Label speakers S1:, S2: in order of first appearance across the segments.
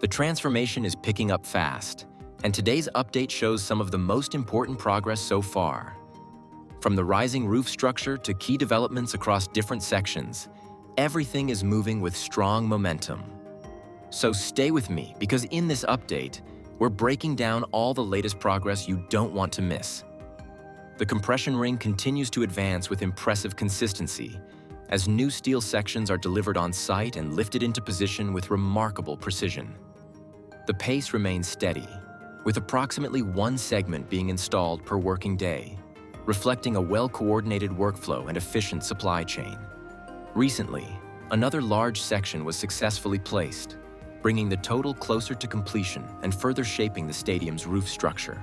S1: The transformation is picking up fast, and today's update shows some of the most important progress so far. From the rising roof structure to key developments across different sections, everything is moving with strong momentum. So stay with me, because in this update, we're breaking down all the latest progress you don't want to miss. The compression ring continues to advance with impressive consistency, as new steel sections are delivered on site and lifted into position with remarkable precision. The pace remains steady, with approximately one segment being installed per working day, reflecting a well-coordinated workflow and efficient supply chain. Recently, another large section was successfully placed, bringing the total closer to completion and further shaping the stadium's roof structure.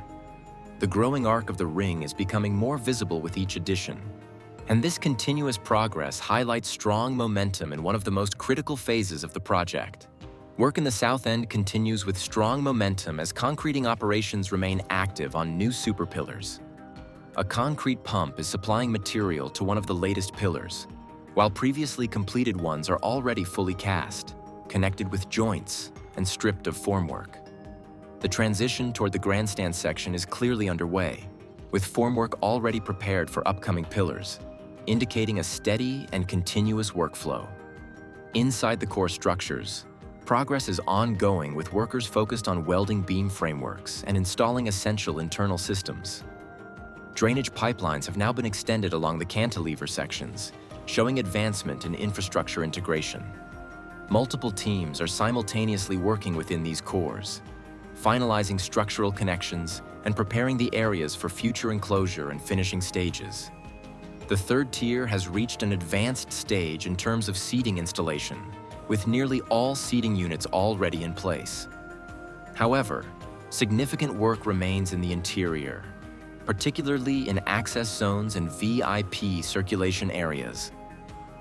S1: The growing arc of the ring is becoming more visible with each addition, and this continuous progress highlights strong momentum in one of the most critical phases of the project. Work in the south end continues with strong momentum as concreting operations remain active on new superpillars. A concrete pump is supplying material to one of the latest pillars, while previously completed ones are already fully cast, connected with joints, and stripped of formwork. The transition toward the grandstand section is clearly underway, with formwork already prepared for upcoming pillars, indicating a steady and continuous workflow. Inside the core structures, progress is ongoing with workers focused on welding beam frameworks and installing essential internal systems. Drainage pipelines have now been extended along the cantilever sections, showing advancement in infrastructure integration. Multiple teams are simultaneously working within these cores, finalizing structural connections and preparing the areas for future enclosure and finishing stages. The third tier has reached an advanced stage in terms of seating installation, with nearly all seating units already in place. However, significant work remains in the interior, particularly in access zones and VIP circulation areas.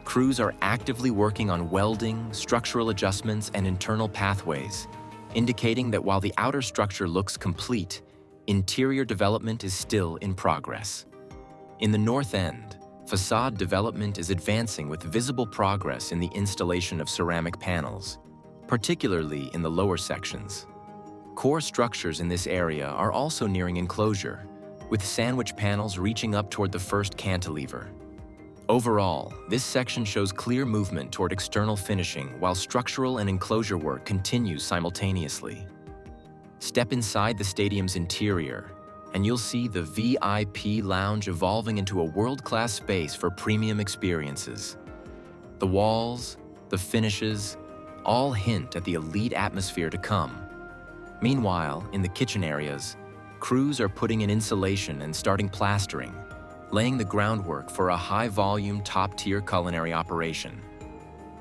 S1: Crews are actively working on welding, structural adjustments, and internal pathways, indicating that while the outer structure looks complete, interior development is still in progress. In the north end, facade development is advancing with visible progress in the installation of ceramic panels, particularly in the lower sections. Core structures in this area are also nearing enclosure, with sandwich panels reaching up toward the first cantilever. Overall, this section shows clear movement toward external finishing while structural and enclosure work continues simultaneously. Step inside the stadium's interior, and you'll see the VIP lounge evolving into a world-class space for premium experiences. The walls, the finishes, all hint at the elite atmosphere to come. Meanwhile, in the kitchen areas, crews are putting in insulation and starting plastering, laying the groundwork for a high-volume, top-tier culinary operation.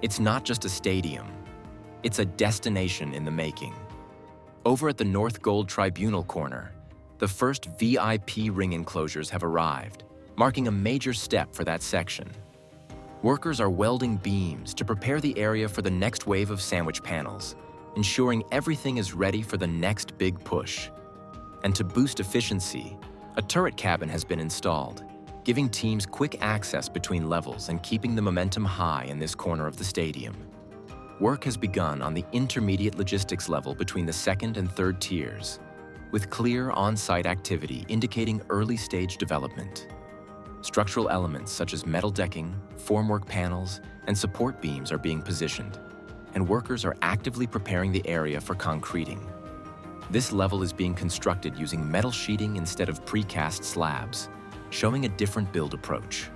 S1: It's not just a stadium, it's a destination in the making. Over at the North Gold Tribunal corner, the first VIP ring enclosures have arrived, marking a major step for that section. Workers are welding beams to prepare the area for the next wave of sandwich panels, ensuring everything is ready for the next big push. And to boost efficiency, a turret cabin has been installed, giving teams quick access between levels and keeping the momentum high in this corner of the stadium. Work has begun on the intermediate logistics level between the second and third tiers, with clear on-site activity indicating early-stage development. Structural elements such as metal decking, formwork panels, and support beams are being positioned, and workers are actively preparing the area for concreting. This level is being constructed using metal sheeting instead of precast slabs, showing a different build approach.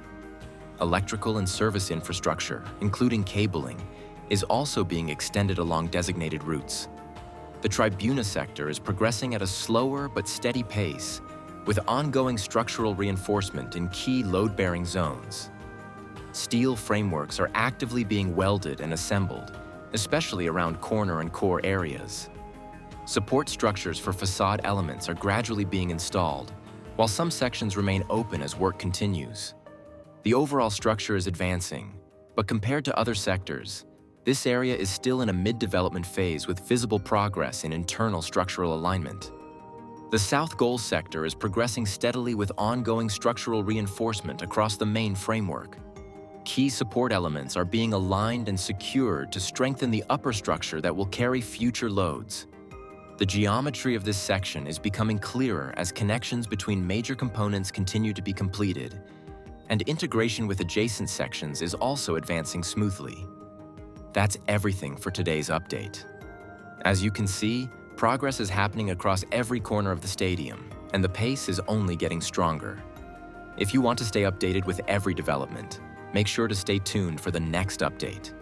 S1: Electrical and service infrastructure, including cabling, is also being extended along designated routes. The tribuna sector is progressing at a slower but steady pace, with ongoing structural reinforcement in key load-bearing zones. Steel frameworks are actively being welded and assembled, especially around corner and core areas. Support structures for facade elements are gradually being installed, while some sections remain open as work continues. The overall structure is advancing, but compared to other sectors, this area is still in a mid-development phase with visible progress in internal structural alignment. The South Goal sector is progressing steadily with ongoing structural reinforcement across the main framework. Key support elements are being aligned and secured to strengthen the upper structure that will carry future loads. The geometry of this section is becoming clearer as connections between major components continue to be completed, and integration with adjacent sections is also advancing smoothly. That's everything for today's update. As you can see, progress is happening across every corner of the stadium, and the pace is only getting stronger. If you want to stay updated with every development, make sure to stay tuned for the next update.